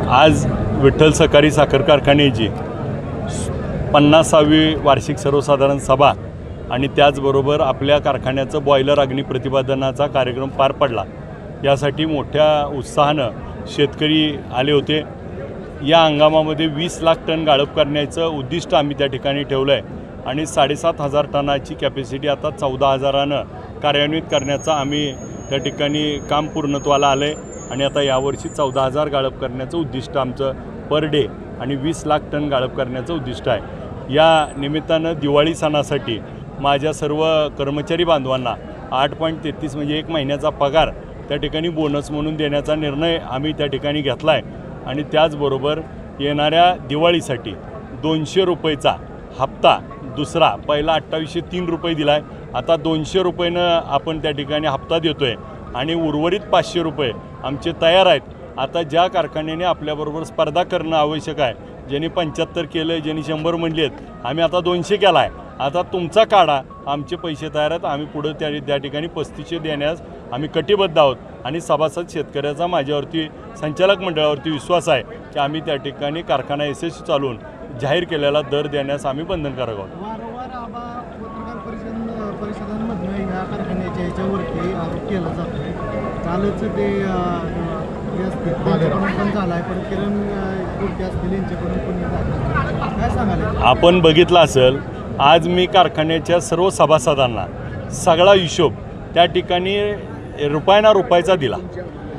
आज विठ्ठल सहकारी साखर कारखान्याची 50वी वार्षिक सर्वसाधारण सभा आणि त्याचबरोबर आपल्या कारखान्याचं बॉयलर अग्नी प्रतिपादनाचा कार्यक्रम पार पडला। यासाठी मोठ्या उत्साहानं शेतकरी आले होते। या हंगामामध्ये 20 लाख टन गाळप करण्याचं उद्दिष्ट आम्ही त्या ठिकाणी ठेवलं आहे आणि 7,500 टनाची कॅपॅसिटी आता 14,000नं कार्यान्वित करण्याचा आम्ही त्या ठिकाणी काम पूर्णत्वाला आलं आहे आणि आता यावर्षी 14,000 गाळप करण्याचं उद्दिष्ट आमचं पर डे आणि 20 लाख टन गाळप करण्याचं उद्दिष्ट आहे। या निमित्तानं दिवाळी सणासाठी माझ्या सर्व कर्मचारी बांधवांना 8.33 म्हणजे 1 महिन्याचा पगार त्या ठिकाणी बोनस म्हणून देण्याचा निर्णय आम्ही त्या ठिकाणी घेतला आहे आणि त्याचबरोबर येणाऱ्या दिवाळीसाठी 200 रुपयेचा हप्ता दुसरा पहिला 2803 रुपये दिला आहे, आता 200 रुपयेनं आपण त्या ठिकाणी हप्ता देतो आहे आणि उर्वरित 500 रुपये आमचे तयार आहेत। आता ज्या कारखान्याने आपल्याबरोबर स्पर्धा करणं आवश्यक आहे, ज्यांनी 75 केलं, ज्यांनी 100 म्हणले आहेत, आम्ही आता 200 केला आहे। आता तुमचा काढा, आमचे पैसे तयार आहेत, आम्ही पुढं त्या ठिकाणी 3500 देण्यास आम्ही कटिबद्ध आहोत आणि सभासद शेतकऱ्याचा माझ्यावरती संचालक मंडळावरती विश्वास आहे की आम्ही त्या ठिकाणी कारखाना यशस्वी चालवून जाहीर केलेला दर देण्यास आम्ही बंधनकारक आहोत। परिषदांमधून ह्या कारखान्याच्या ह्याच्यावरती आरोप केला जातो, कालच ते पण झाला आहे, पण किरण कुर्ती असतील यांच्याकडून पण काय सांगाल? आपण बघितलं असेल, आज मी कारखान्याच्या सर्व सभासदांना सगळा हिशोब त्या ठिकाणी रुपयाना रुपयाचा दिला।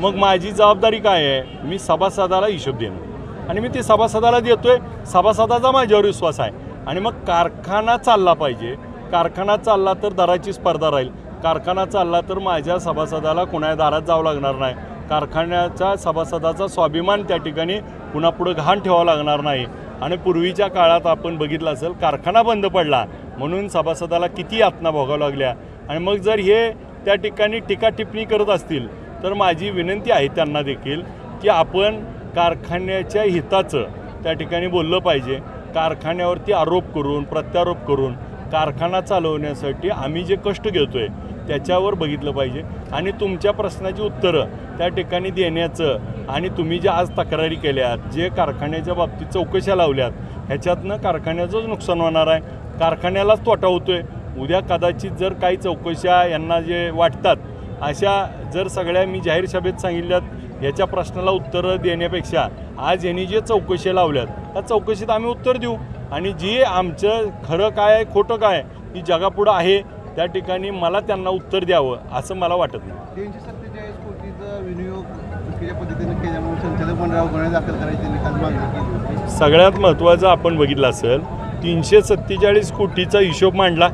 मग माझी जबाबदारी काय आहे? मी सभासदाला हिशोब देणं आणि मी ते सभासदाला देतोय। सभासदाचा माझ्यावर विश्वास आहे आणि मग कारखाना चालला पाहिजे। कारखाना चालला तर दराची स्पर्धा राहील, कारखाना चालला तर माझ्या सभासदाला कोणा दारात जावं लागणार नाही, कारखान्याच्या सभासदाचा स्वाभिमान त्या ठिकाणी पुन्हा पुढं घाण ठेवावं लागणार नाही। आणि पूर्वीच्या काळात आपण बघितलं असेल, कारखाना बंद पडला म्हणून सभासदाला किती यातना भोगाव्या लागल्या आणि मग जर हे त्या ठिकाणी टीका टिप्पणी करत असतील तर माझी विनंती आहे त्यांना देखील की आपण कारखान्याच्या हिताचं त्या ठिकाणी बोललं पाहिजे। कारखान्यावरती आरोप करून प्रत्यारोप करून कारखाना चालवण्यासाठी आम्ही जे कष्ट घेतोय त्याच्यावर बघितलं पाहिजे आणि तुमच्या प्रश्नाची उत्तरं त्या ठिकाणी देण्याचं आणि तुम्ही जे आज तक्रारी केल्यात, जे कारखान्याच्या बाबतीत चौकशा लावल्यात, ह्याच्यातनं कारखान्याचंच नुकसान होणार आहे, कारखान्यालाच तोटा होतोय। उद्या कदाचित जर काही चौकशा यांना जे वाटतात अशा जर सगळ्या मी जाहीर सभेत सांगितल्यात, याच्या प्रश्नाला उत्तरं देण्यापेक्षा आज यांनी जे चौकशा लावल्यात त्या चौकशीत आम्ही उत्तर देऊ आणि जी आमचं खरं काय आहे खोटं काय ही जगापुढं आहे त्या ठिकाणी मला त्यांना उत्तर द्यावं असं मला वाटत नाही। 347 कोटीचा विनियोग चुकीच्या पद्धतीने केल्यामुळे संचालक मंडळावर गुन्हा दाखल करायची निकाल मागणी केली। सगळ्यात महत्त्वाचं आपण बघितलं असेल, 347 कोटीचा हिशोब मांडला।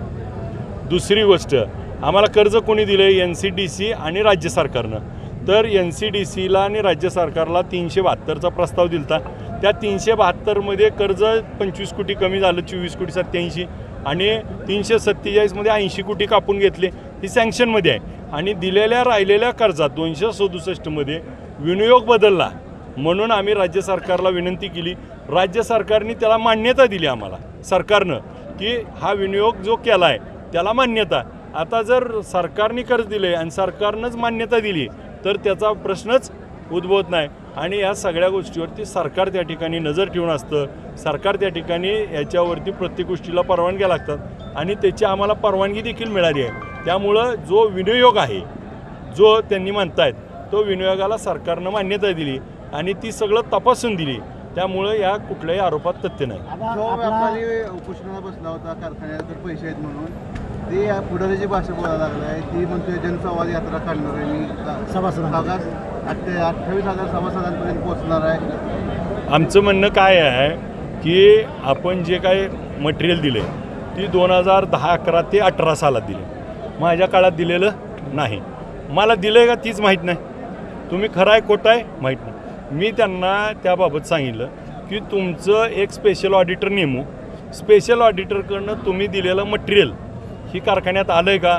दुसरी गोष्ट, आम्हाला कर्ज कोणी दिले? NCDC आणि राज्य सरकारनं। तर NCDCला आणि राज्य सरकारला 372चा प्रस्ताव दिलता। त्या 372मध्ये कर्ज 25 कोटी कमी झालं, 24,87,000 आणि 347मध्ये 80 कोटी कापून घेतले, ही सँक्शनमध्ये आहे आणि दिलेल्या राहिलेल्या कर्जात 267मध्ये विनियोग बदलला म्हणून आम्ही राज्य सरकारला विनंती केली। राज्य सरकारने त्याला मान्यता दिली आम्हाला सरकारनं की हा विनियोग जो केला आहे त्याला मान्यता। आता जर सरकारने कर्ज दिले आणि सरकारनंच मान्यता दिली तर त्याचा प्रश्नच उद्भवत नाही आणि या सगळ्या गोष्टीवरती सरकार त्या ठिकाणी नजर ठेवून असतं। सरकार त्या ठिकाणी याच्यावरती प्रत्येक गोष्टीला परवानग्या लागतात आणि त्याची आम्हाला परवानगी देखील मिळाली आहे। त्यामुळं जो विनियोग आहे जो त्यांनी म्हणतायत तो विनियोगाला सरकारनं मान्यता दिली आणि ती सगळं तपासून दिली, त्यामुळं या कुठल्याही आरोपात तथ्य नाही। जो व्यापारी उपोषणाला बसला होता कारखान्यात तर पैसे आहेत म्हणून, ते पुढाऱ्याची भाषा बोलायला लागला आहे, ती म्हणतोय जनसंवाद यात्रा काढणार आहे, मी सभासदांना 28,000 सभासदांपर्यंत पोहोचणार आहे। आमचं म्हणणं काय आहे की आपण जे काय मटेरियल दिले ती 2010-11 ते 18 सालात दिले, माझ्या काळात दिलेलं नाही। मला दिलं आहे का तीच माहीत नाही, तुम्ही खरं आहे खोटं आहे माहीत नाही। मी त्यांना त्याबाबत सांगितलं की तुमचं एक स्पेशल ऑडिटर नेमू, स्पेशल ऑडिटरकडनं तुम्ही दिलेलं मटेरियल ही कारखान्यात आलं आहे का,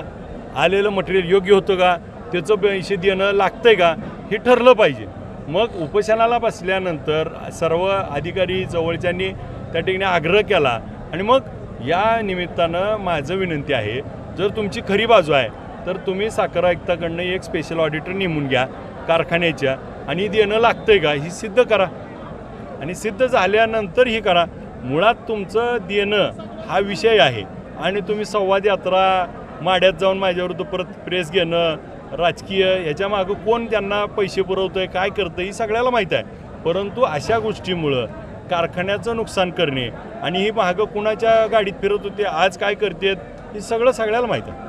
आलेलं मटेरियल योग्य होतं का, त्याचं पैसे देणं लागतं आहे का, हे ठरलं पाहिजे। मग उपोषणाला बसल्यानंतर सर्व अधिकारी जवळच्यांनी त्या ठिकाणी आग्रह केला आणि मग या निमित्तानं माझं विनंती आहे, जर तुमची खरी बाजू आहे तर तुम्ही साखर आयुक्ताकडनं एक स्पेशल ऑडिटर नेमून घ्या कारखान्याच्या आणि देणं लागतंय का ही सिद्ध करा। आणि सिद्ध झाल्यानंतर ही करा. मुळात तुमचं देणं हा विषय आहे आणि तुम्ही संवाद यात्रा माड्यात जाऊन माझ्याविरुद्ध परत प्रेस घेणं राजकीय ह्याच्या मागं कोण त्यांना पैसे पुरवतं आहे काय करतं ही सगळ्याला माहीत आहे. परंतु अशा गोष्टीमुळं कारखान्याचं नुकसान करणे आणि ही मागं कुणाच्या गाडीत फिरत होते आज काय करतात हे सगळ्याला माहीत आहे.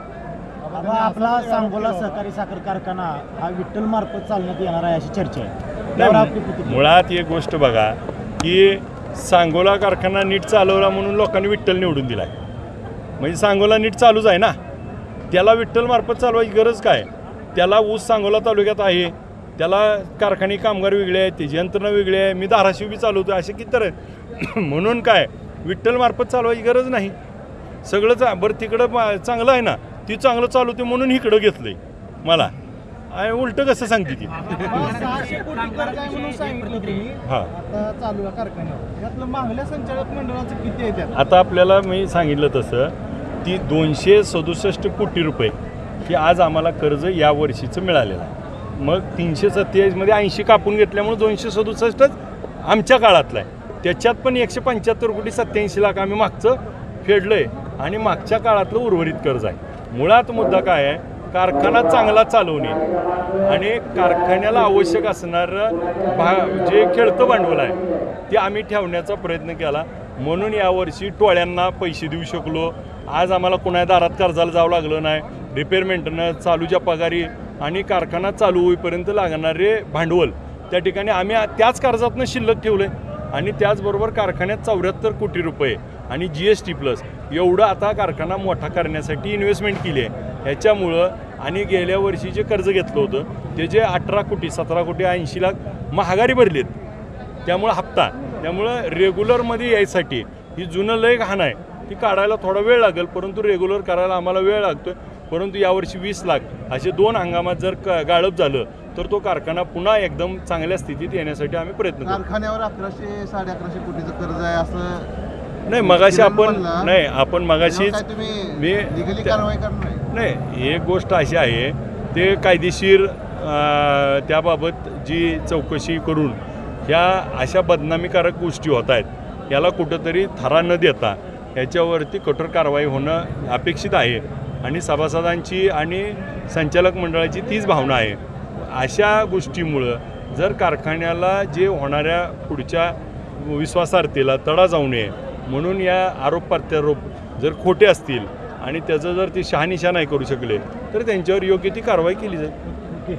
आपला सांगोला सहकारी साखर कारखाना हा विठ्ठल मार्फत चालण्यात येणार आहे अशी चर्चा आहे. नाही, मुळात एक गोष्ट बघा की सांगोला कारखाना नीट चालवला म्हणून लोकांनी विठ्ठल निवडून दिला आहे. म्हणजे सांगोला नीट चालूच आहे ना, त्याला विठ्ठल मार्फत चालवायची गरज काय. त्याला ऊस सांगोला तालुक्यात आहे, त्याला कारखाने कामगार वेगळे आहेत, त्याची यंत्रणा वेगळी आहे, मी धाराशिव बी चालवतो असे किती तर आहेत. म्हणून काय विठ्ठल मार्फत चालवायची गरज नाही. सगळं बरं तिकडं चांगलं आहे ना, ती चांगलं चालवते म्हणून इकडं घेतलंय मला उलट कसं सांगते ती. 600 कोटी कर्ज आहे म्हणून सांगितलं तुम्ही. हां आता चालू आहे कारखान्यावर यातलं मागल्या संचालक मंडळाचं किती आहे त्यात? आता आपल्याला मी सांगितलं तसं ती 267 कोटी रुपये की आज आम्हाला कर्ज या वर्षीचं मिळालेलं आहे. मग 347मध्ये 80 कापून घेतल्यामुळे 267च आमच्या काळातलं आहे. त्याच्यात पण 175 कोटी 87 लाख आम्ही मागचं फेडलं आहे आणि मागच्या काळातलं उर्वरित कर्ज आहे. मुळात मुद्दा काय आहे कारखाना चांगला चालवणे आणि कारखान्याला आवश्यक असणारं जे खेळतं भांडवल आहे ते आम्ही ठेवण्याचा प्रयत्न केला. म्हणून यावर्षी टोळ्यांना पैसे देऊ शकलो. आज आम्हाला कोणा दारात कर्जाला जावं लागलं नाही. रिपेअर मेंटेनन्स चालूच्या पगारी आणि कारखाना चालू होईपर्यंत लागणारे भांडवल त्या ठिकाणी आम्ही त्याच कर्जातनं शिल्लक ठेवलं आहे. आणि त्याचबरोबर कारखान्यात 74 कोटी रुपये आणि GST प्लस एवढं आता कारखाना मोठा करण्यासाठी इन्व्हेस्टमेंट केली आहे. ह्याच्यामुळं आणि गेल्या वर्षी जे कर्ज घेतलं होतं ते जे 18 कोटी 17 कोटी 80 लाख महागारी भरलीत त्यामुळं हप्ता त्यामुळं रेग्युलरमध्ये यायसाठी ही जुनं लय घाण आहे ती काढायला थोडा वेळ लागेल परंतु रेग्युलर करायला आम्हाला वेळ लागतो. परंतु यावर्षी 20 लाख असे 2 हंगामात जर गाळप झालं तर तो कारखाना पुन्हा एकदम चांगल्या स्थितीत येण्यासाठी आम्ही प्रयत्न करू. कारखान्यावर 1100 1150 कोटीचं कर्ज आहे असं नाही मगाशी आपण मगाशीच मी लिगली कारवाई करणार नाही. एक गोष्ट अशी आहे ते कायदेशीर त्याबाबत जी चौकशी करून ह्या अशा बदनामीकारक गोष्टी होत आहेत याला कुठंतरी थरा न देता याच्यावरती कठोर कारवाई होणं अपेक्षित आहे आणि सभासदांची आणि संचालक मंडळाची तीच भावना आहे. अशा गोष्टीमुळं जर कारखान्याला जे होणाऱ्या पुढच्या विश्वासार्हतेला तडा जाऊ नये म्हणून या आरोप प्रत्यारोप जर खोटे असतील आणि त्याचं जर ते शहानिशा नाही करू शकले तर त्यांच्यावर योग्य ती कारवाई केली जाईल.